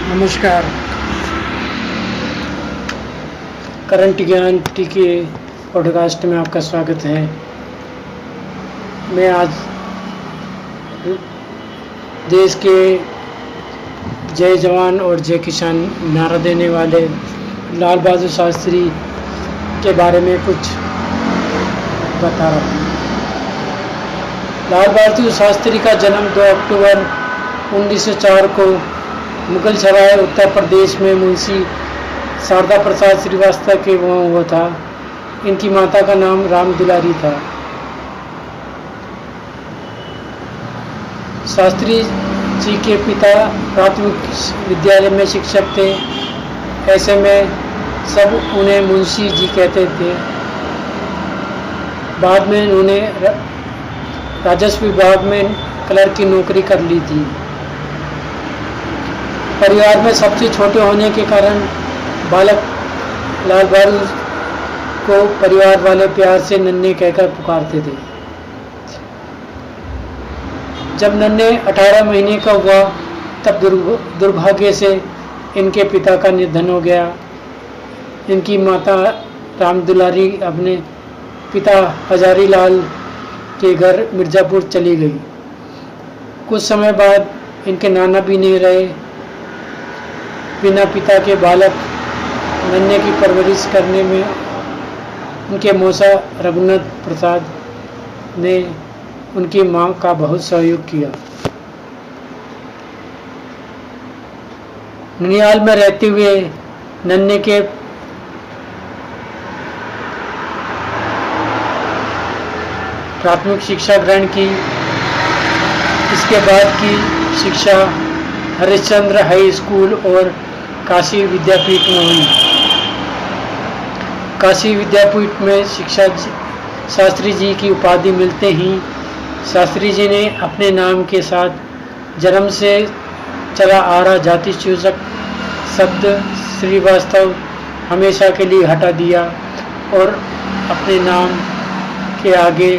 नमस्कार। करंट ज्ञान टी के पॉडकास्ट में आपका स्वागत है। मैं आज देश के जय जवान और जय किसान नारा देने वाले लाल बहादुर शास्त्री के बारे में कुछ बता रहा हूँ। लाल बहादुर शास्त्री का जन्म 2 अक्टूबर 1904 को मुगल सराय उत्तर प्रदेश में मुंशी शारदा प्रसाद श्रीवास्तव के वहाँ हुआ था। इनकी माता का नाम राम दुलारी था। शास्त्री जी के पिता प्राथमिक विद्यालय में शिक्षक थे। ऐसे में सब उन्हें मुंशी जी कहते थे। बाद में उन्होंने राजस्व विभाग में क्लर्क की नौकरी कर ली थी। परिवार में सबसे छोटे होने के कारण बालक लाल बहादुर को परिवार वाले प्यार से नन्हे कहकर पुकारते थे। जब नन्हे 18 महीने का हुआ तब दुर्भाग्य से इनके पिता का निधन हो गया। इनकी माता राम दुलारी अपने पिता हजारी लाल के घर मिर्ज़ापुर चली गई। कुछ समय बाद इनके नाना भी नहीं रहे। बिना पिता के बालक नन्हे की परवरिश करने में उनके मौसा रघुनाथ प्रसाद ने उनकी मां का बहुत सहयोग किया। ननिहाल में रहते हुए नन्हे के प्राथमिक शिक्षा ग्रहण की। इसके बाद की शिक्षा हरिश्चंद्र हाई स्कूल और काशी विद्यापीठ में हुई। काशी विद्यापीठ में शिक्षा शास्त्री जी की उपाधि मिलते ही शास्त्री जी ने अपने नाम के साथ जन्म से चला आ रहा जाति सूचक शब्द श्रीवास्तव हमेशा के लिए हटा दिया और अपने नाम के आगे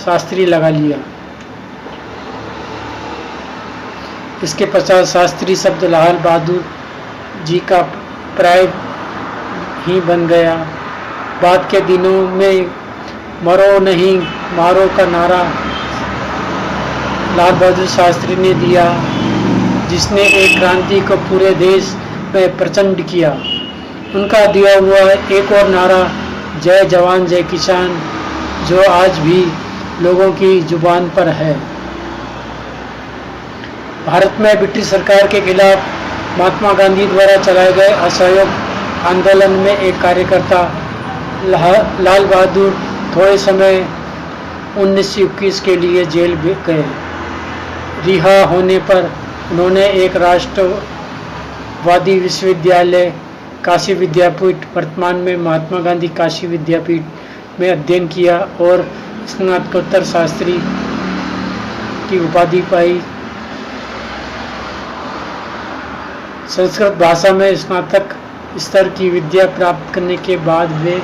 शास्त्री लगा लिया। इसके पश्चात शास्त्री शब्द लाल बहादुर जी का प्राय ही बन गया। बाद के दिनों में मरो नहीं मारो का नारा लाल बहादुर शास्त्री ने दिया, जिसने एक क्रांति को पूरे देश में प्रचंड किया। उनका दिया हुआ एक और नारा जय जवान जय किसान, जो आज भी लोगों की जुबान पर है। भारत में ब्रिटिश सरकार के खिलाफ महात्मा गांधी द्वारा चलाए गए असहयोग आंदोलन में एक कार्यकर्ता लाल बहादुर थोड़े समय 1921 के लिए जेल गए। रिहा होने पर उन्होंने एक राष्ट्रवादी विश्वविद्यालय काशी विद्यापीठ, वर्तमान में महात्मा गांधी काशी विद्यापीठ में अध्ययन किया और स्नातकोत्तर शास्त्री की उपाधि पाई। संस्कृत भाषा में स्नातक स्तर की विद्या प्राप्त करने के बाद वे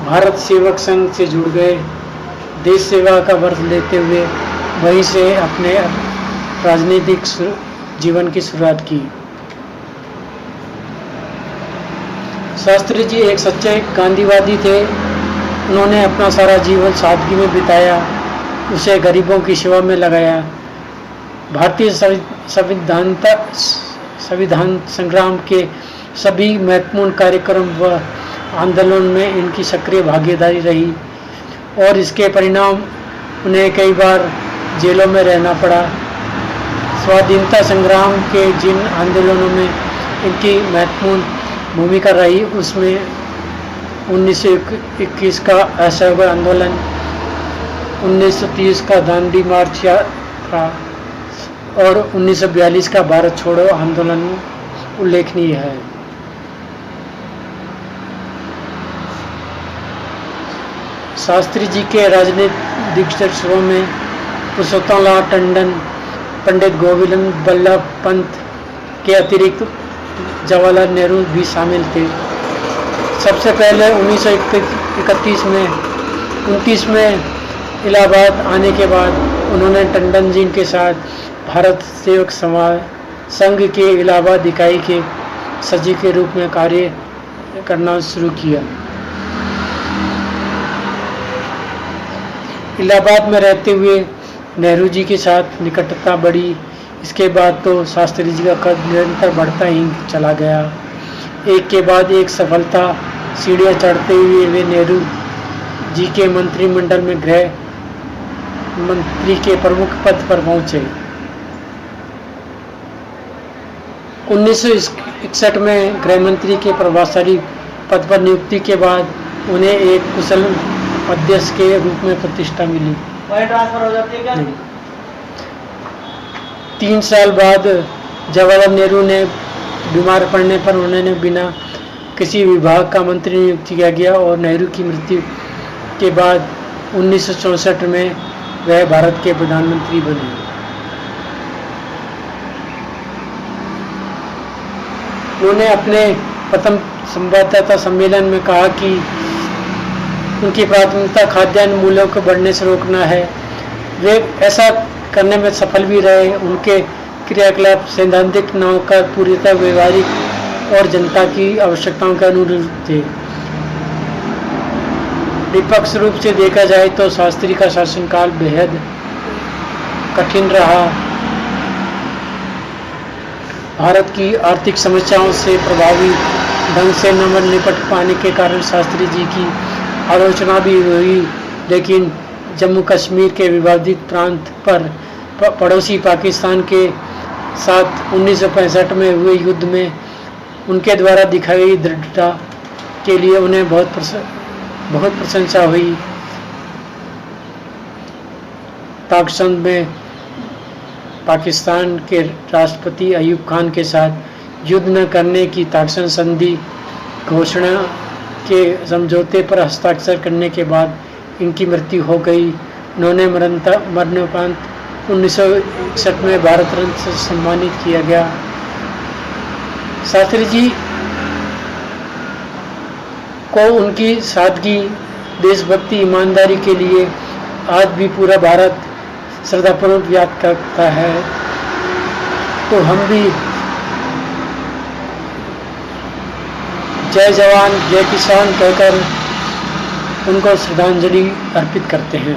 भारत सेवक संघ से जुड़ गए। देश सेवा का व्रत लेते हुए वहीं से अपने राजनीतिक जीवन की शुरुआत की। शास्त्री जी एक सच्चे गांधीवादी थे। उन्होंने अपना सारा जीवन सादगी में बिताया, उसे गरीबों की सेवा में लगाया। भारतीय संविधान संग्राम के सभी महत्वपूर्ण कार्यक्रम व आंदोलन में इनकी सक्रिय भागीदारी रही और इसके परिणाम उन्हें कई बार जेलों में रहना पड़ा। स्वाधीनता संग्राम के जिन आंदोलनों में इनकी महत्वपूर्ण भूमिका रही, उसमें 1921 का असहयोग आंदोलन, 1930 का दांडी मार्च यात्रा और 1942 का भारत छोड़ो आंदोलन उल्लेखनीय है। शास्त्री जी के राजनीतिक दिग्दर्शकों में पुरुषोत्तम लाल टंडन, पंडित गोविंद बल्लभ पंत के अतिरिक्त जवाहरलाल नेहरू भी शामिल थे। सबसे पहले 1929 में इलाहाबाद आने के बाद उन्होंने टंडन जी के साथ भारत सेवक समाज संघ के इलाहाबाद इकाई के सचिव के रूप में कार्य करना शुरू किया। इलाहाबाद में रहते हुए नेहरू जी के साथ निकटता बढ़ी। इसके बाद तो शास्त्री जी का कद निरंतर बढ़ता ही चला गया। एक के बाद एक सफलता सीढ़ियां चढ़ते हुए वे नेहरू जी के मंत्रिमंडल में गृह मंत्री के प्रमुख पद पर पहुंचे। 1961 में गृह मंत्री के प्रभावशाली पद पर नियुक्ति के बाद उन्हें एक कुशल अध्यक्ष के रूप में प्रतिष्ठा मिली। ट्रांसफर हो जाती है क्या? 3 साल बाद जवाहरलाल नेहरू ने बीमार पड़ने पर उन्होंने बिना किसी विभाग का मंत्री नियुक्त किया गया और नेहरू की मृत्यु के बाद 1964 में वह भारत के प्रधानमंत्री बने। उन्होंने अपने प्रथम संवाददाता सम्मेलन में कहा कि उनकी प्राथमिकता खाद्यान्न मूल्यों को बढ़ने से रोकना है। वे ऐसा करने में सफल भी रहे। उनके क्रियाकलाप सैद्धांतिक न होकर पूरी तरह व्यवहारिक और जनता की आवश्यकताओं के अनुरूप थे। निष्पक्ष रूप से देखा जाए तो शास्त्री का शासनकाल बेहद कठिन रहा। भारत की आर्थिक समस्याओं से प्रभावी ढंग से न निपट पाने के कारण शास्त्री जी की आलोचना भी हुई, लेकिन जम्मू कश्मीर के विवादित प्रांत पर पड़ोसी पाकिस्तान के साथ 1965 में हुए युद्ध में उनके द्वारा दिखाई गई दृढ़ता के लिए उन्हें बहुत प्रशंसा हुई। ताशकंद में पाकिस्तान के राष्ट्रपति अयूब खान के साथ युद्ध न करने की ताशकंद संधि घोषणा के समझौते पर हस्ताक्षर करने के बाद इनकी मृत्यु हो गई। उन्होंने मरणोपरांत 1961 में भारत रत्न से सम्मानित किया गया। शास्त्री जी को उनकी सादगी, देशभक्ति, ईमानदारी के लिए आज भी पूरा भारत श्रद्धापूर्वक याद करता है। तो हम भी जय जवान जय किसान कहकर उनको श्रद्धांजलि अर्पित करते हैं।